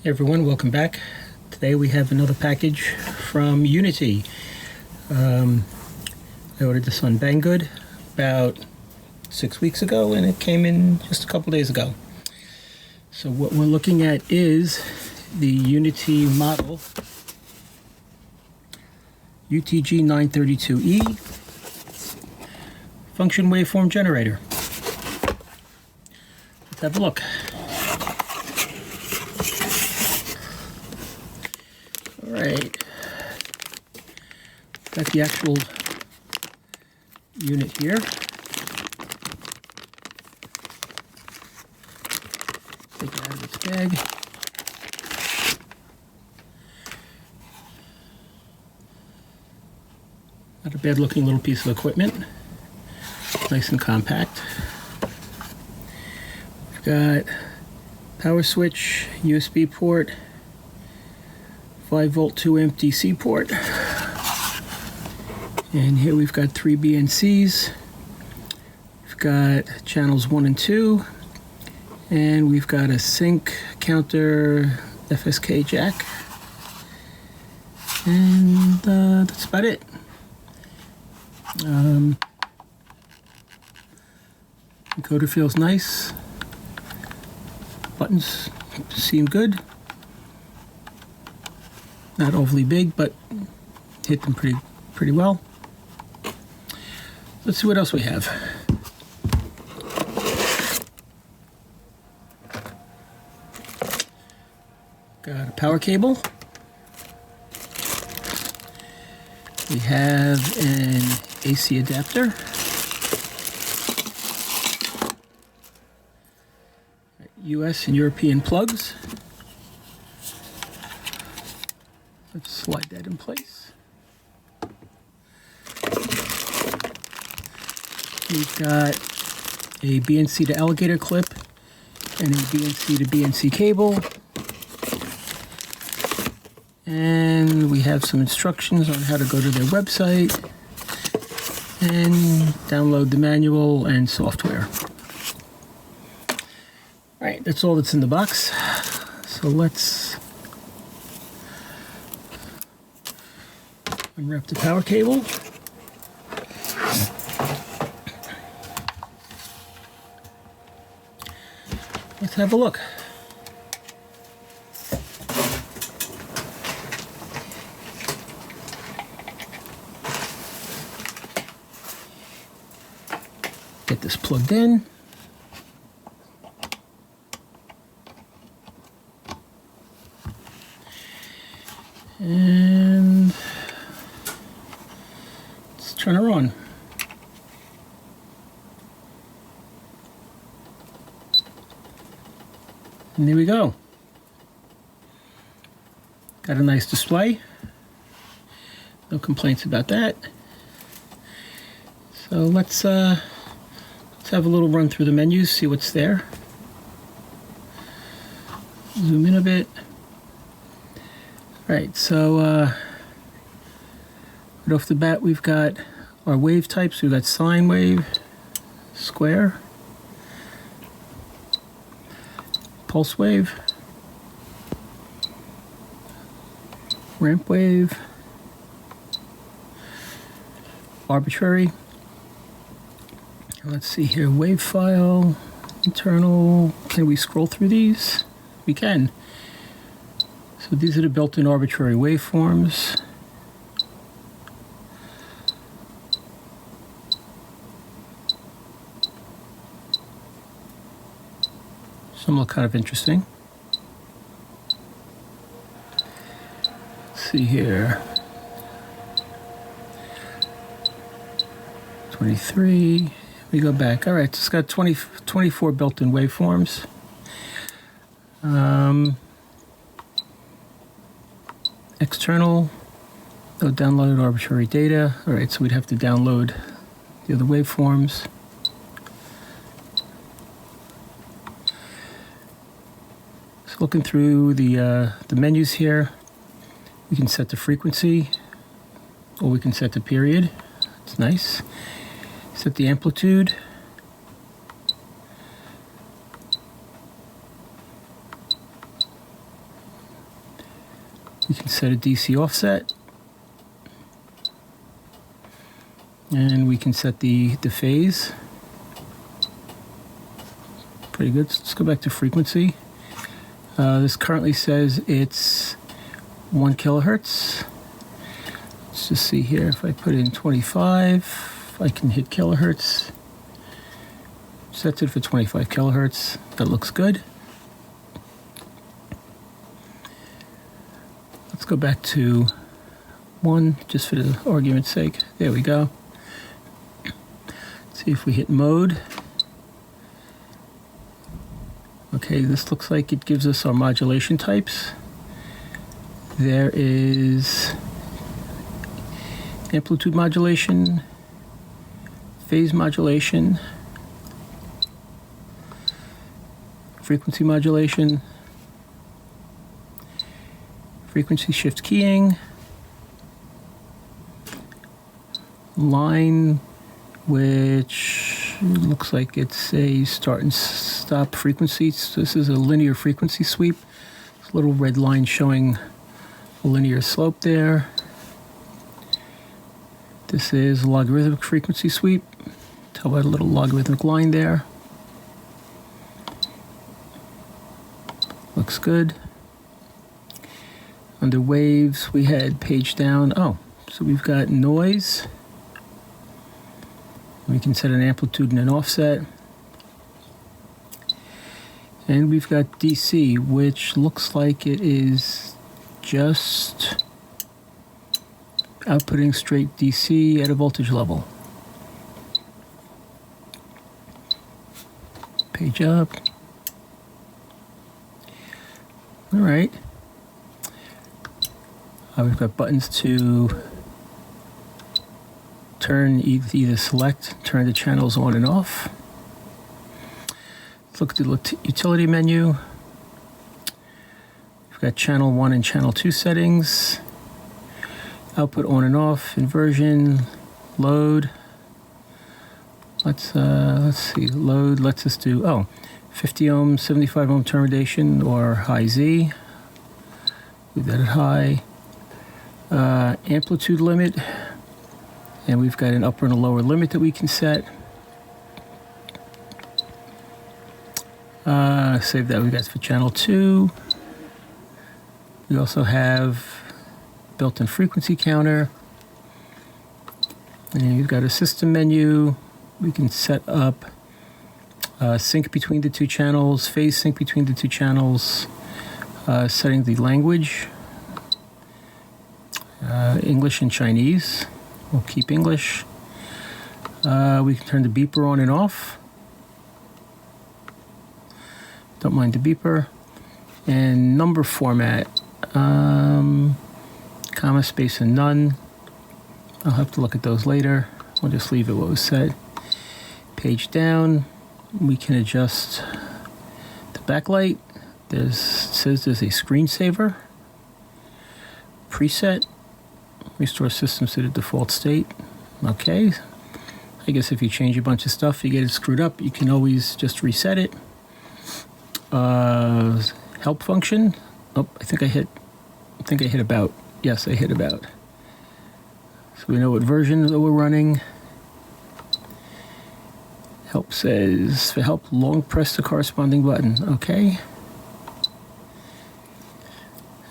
Hey everyone, welcome back. Today we have another package from Uni-T. I ordered this on Banggood about 6 weeks ago and it came in just a couple days ago. So what we're looking at is the Uni-T model UTG932E function waveform generator. Let's have a look. Alright, got the actual unit here. Take it out of its bag. Not a bad looking little piece of equipment. Nice and compact. We've got power switch, USB port, 5-volt 2-amp DC port, and here we've got 3 BNCs. We've got channels 1 and 2, and we've got a sync counter FSK jack, and that's about it. Encoder feels nice. Buttons seem good. Not overly big, but hit them pretty well. Let's see what else we have. Got a power cable. We have an AC adapter. US and European plugs. Let's slide that in place. We've got a BNC to alligator clip and a BNC to BNC cable. And we have some instructions on how to go to their website and download the manual and software. All right, that's all that's in the box. So let's unwrap the power cable. Let's have a look. Get this plugged in. And let's turn her on. And there we go. Got a nice display. No complaints about that. So let's have a little run through the menus, see what's there. Zoom in a bit. Right, so right off the bat we've got our wave types. We've got sine wave, square, pulse wave, ramp wave, arbitrary. Let's see here, wave file, internal. Can we scroll through these? We can. So these are the built-in arbitrary waveforms. Some look kind of interesting. Let's see here. 23. We go back. All right, so it's got 24 built-in waveforms. External, no downloaded arbitrary data. All right, so we'd have to download the other waveforms. So looking through the menus here, we can set the frequency, or we can set the period. It's nice. Set the amplitude. We can set a DC offset. And we can set the phase. Pretty good. Let's go back to frequency. This currently says it's 1 kilohertz. Let's just see here. If I put in 25, I can hit kilohertz. Sets it for 25 kilohertz. That looks good. Let's go back to 1, just for the argument's sake. There we go. See if we hit mode. Okay, this looks like it gives us our modulation types. There is amplitude modulation, phase modulation, frequency modulation, frequency shift keying, line, which looks like it's a start and stop frequency. So this is a linear frequency sweep. This little red line showing a linear slope there. This is a logarithmic frequency sweep. Tell by the little logarithmic line there. Looks good. Under waves, we had page down. Oh, so we've got noise. We can set an amplitude and an offset. And we've got DC, which looks like it is just outputting straight DC at a voltage level. Page up. All right. We've got buttons to turn, either select, turn the channels on and off. Let's look at the utility menu. We've got channel 1 and channel 2 settings. Output on and off, inversion, load. Let's see, load, let's just do, 50 ohm, 75 ohm termination or high Z. Leave that at high. Amplitude limit, and we've got an upper and a lower limit that we can set. Save that, we got for channel 2. We also have built-in frequency counter, and you've got a system menu. We can set up sync between the two channels, phase sync between the two channels, setting the language, English and Chinese. We'll keep English. We can turn the beeper on and off. Don't mind the beeper. And number format, comma, space, and none. I'll have to look at those later. We'll just leave it what was said. Page down, we can adjust the backlight. It says there's a screensaver. Preset. Restore systems to the default state. Okay. I guess if you change a bunch of stuff, you get it screwed up, you can always just reset it. Help function. Oh, I think I hit about. Yes, I hit about. So we know what version that we're running. Help says, for help, long press the corresponding button. Okay.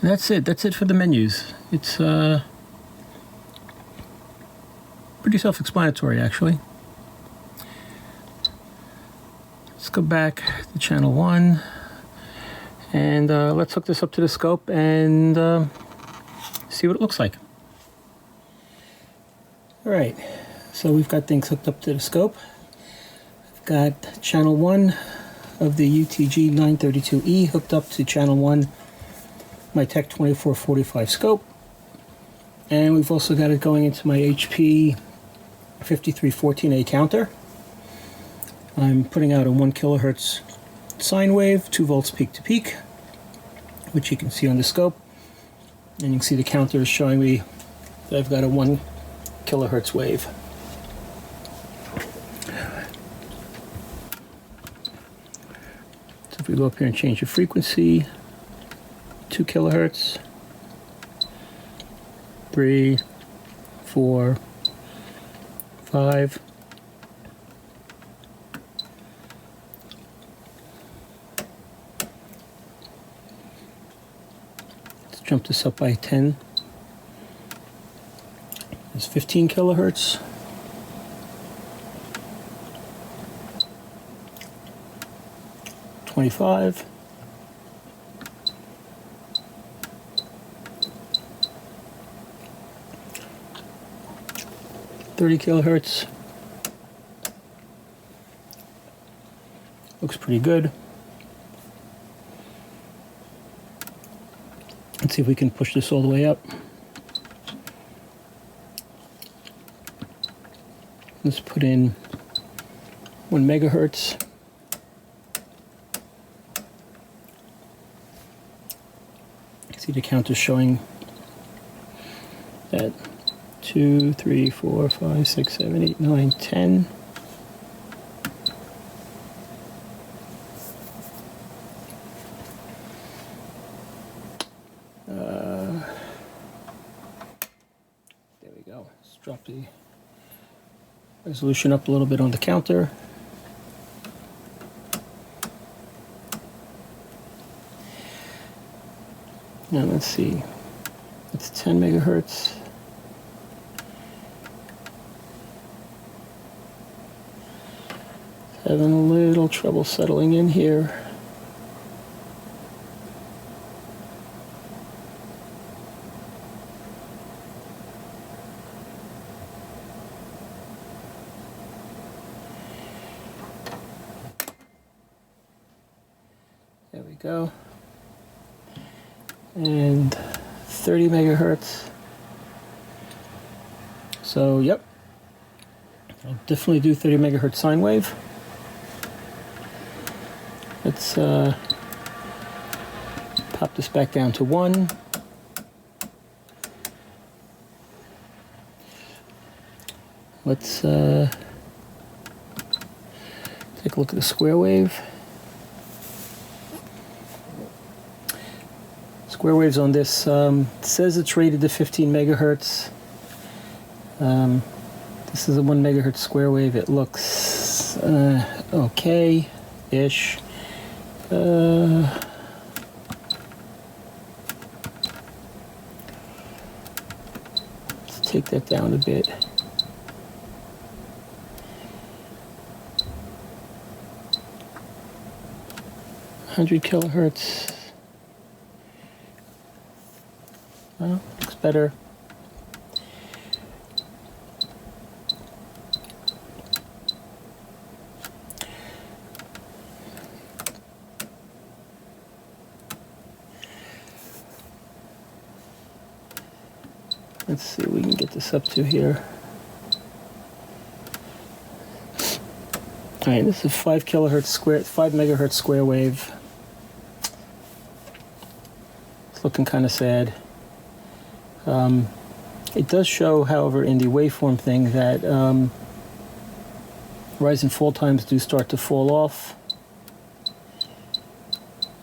And that's it. That's it for the menus. It's pretty self-explanatory, actually. Let's go back to channel 1. And let's hook this up to the scope and see what it looks like. All right. So we've got things hooked up to the scope. I've got channel 1 of the UTG932E hooked up to channel 1, my Tech 2445 scope. And we've also got it going into my HP 5314A counter. I'm putting out a 1 kilohertz sine wave, 2 volts peak to peak, which you can see on the scope. And you can see the counter is showing me that I've got a 1 kilohertz wave. So if we go up here and change the frequency, 2 kilohertz. 3, 4, 5. Let's jump this up by 10. It's 15 kilohertz. 25. 30 kilohertz. Looks pretty good. Let's see if we can push this all the way up. Let's put in 1 megahertz. See the counter showing that 2, 3, 4, 5, 6, 7, 8, 9, 10. There we go. Let's drop the resolution up a little bit on the counter. Now let's see. It's 10 megahertz. Having a little trouble settling in here. There we go. And 30 megahertz. So, yep. I'll definitely do 30 megahertz sine wave. Let's pop this back down to 1. Let's take a look at the square wave. Square waves on this says it's rated to 15 megahertz. This is a 1 megahertz square wave. It looks okay-ish. Let's take that down a bit. $100 kilohertz. Well, looks better. Let's see what we can get this up to here. All right, this is 5 megahertz square wave. It's looking kind of sad. It does show, however, in the waveform thing that rise and fall times do start to fall off.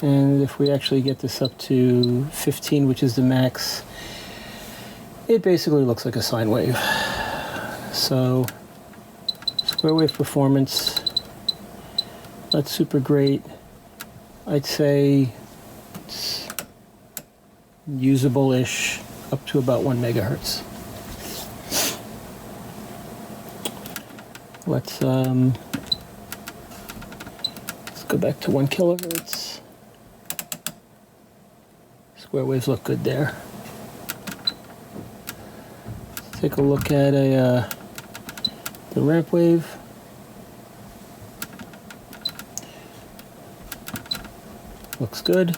And if we actually get this up to 15, which is the max, it basically looks like a sine wave. So, square wave performance, not super great. I'd say it's usable-ish up to about 1 megahertz. Let's go back to 1 kilohertz. Square waves look good there. Let's take a look at the ramp wave. Looks good.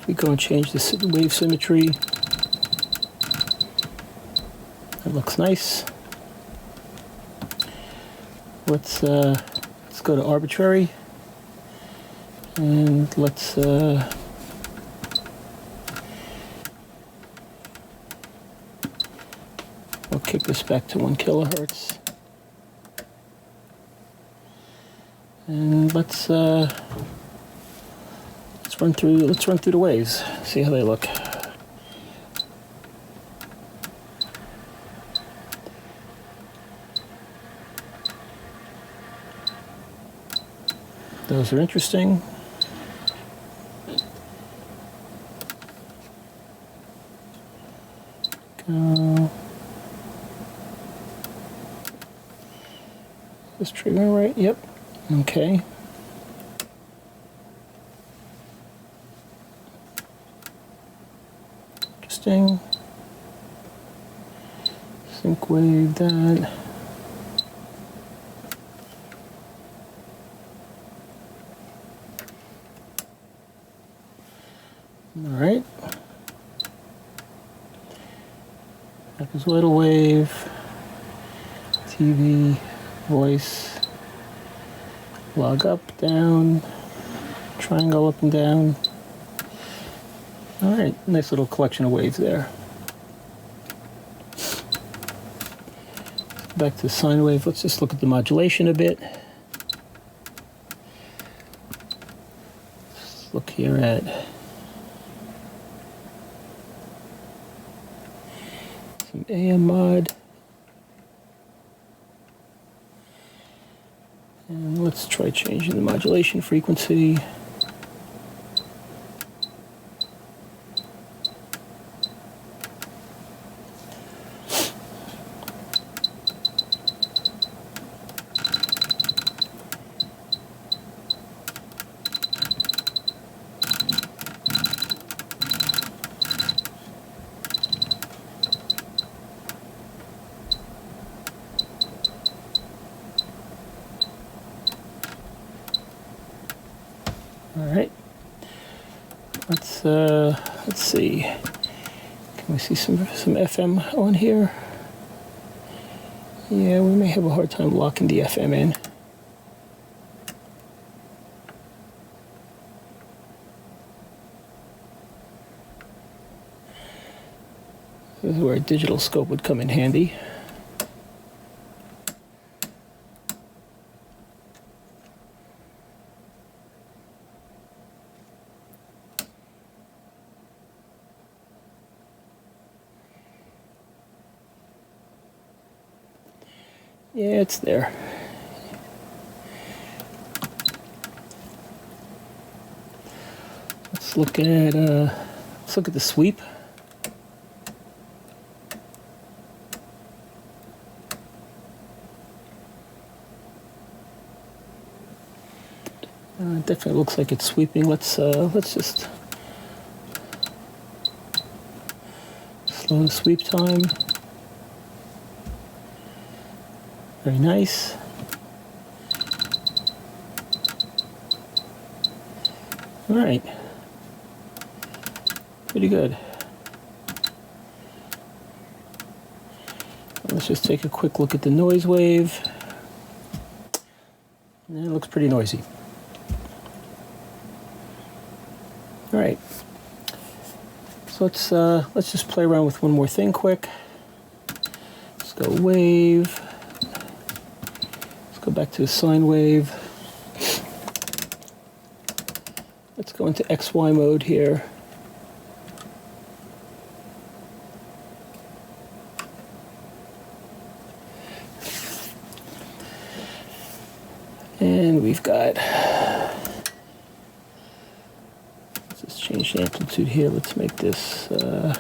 We go and change the wave symmetry. That looks nice. Let's go to arbitrary, and let's we'll kick this back to 1 kilohertz. And let's run through the waves, see how they look. Those are interesting. Go. Is this triggering right? Yep. Okay. Interesting. Sync wave that. All right. Back is little wave. TV, voice. Log up, down. Triangle up and down. All right, nice little collection of waves there. Back to the sine wave. Let's just look at the modulation a bit. Let's look here at some AM mod. And let's try changing the modulation frequency. All right. Let's see. Can we see some FM on here? Yeah, we may have a hard time locking the FM in. This is where a digital scope would come in handy. Yeah, it's there. Let's look at the sweep. Definitely looks like it's sweeping. Let's just slow the sweep time. Very nice. All right. Pretty good. Let's just take a quick look at the noise wave. And it looks pretty noisy. All right. So let's just play around with one more thing quick. Let's go wave. Go back to the sine wave. Let's go into XY mode here. And we've got, let's just change the amplitude here. Let's make this 4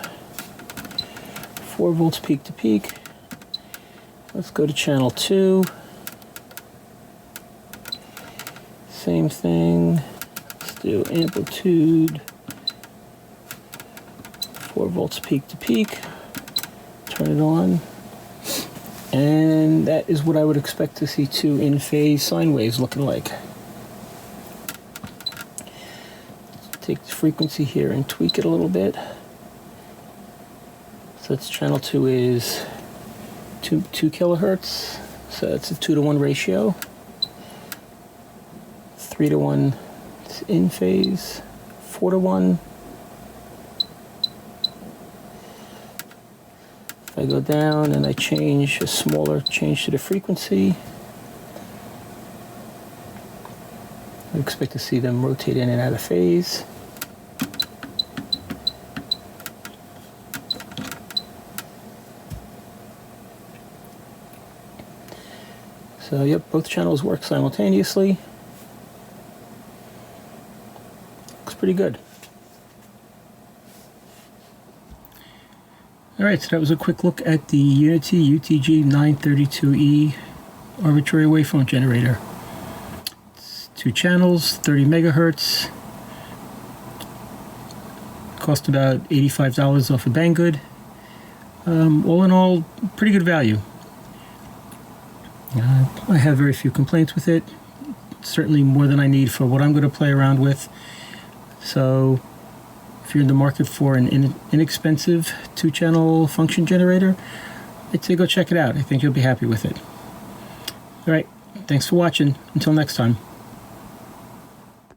volts peak to peak. Let's go to channel 2. Same thing. Let's do amplitude 4 volts peak to peak. Turn it on. And that is what I would expect to see 2 in-phase sine waves looking like. Take the frequency here and tweak it a little bit. So that's channel 2 is 2 kilohertz. So that's a 2-to-1 ratio. 3-to-1 is in phase, 4-to-1. If I go down and I change a smaller change to the frequency, I expect to see them rotate in and out of phase. So yep, both channels work simultaneously. Looks pretty good. Alright, so that was a quick look at the Uni-T UTG932E arbitrary waveform generator. It's 2 channels, 30 megahertz. Cost about $85 off of Banggood. All in all, pretty good value. I have very few complaints with it. Certainly more than I need for what I'm going to play around with. So if you're in the market for an inexpensive 2-channel function generator, I'd say go check it out. I think you'll be happy with it. Alright, thanks for watching. Until next time.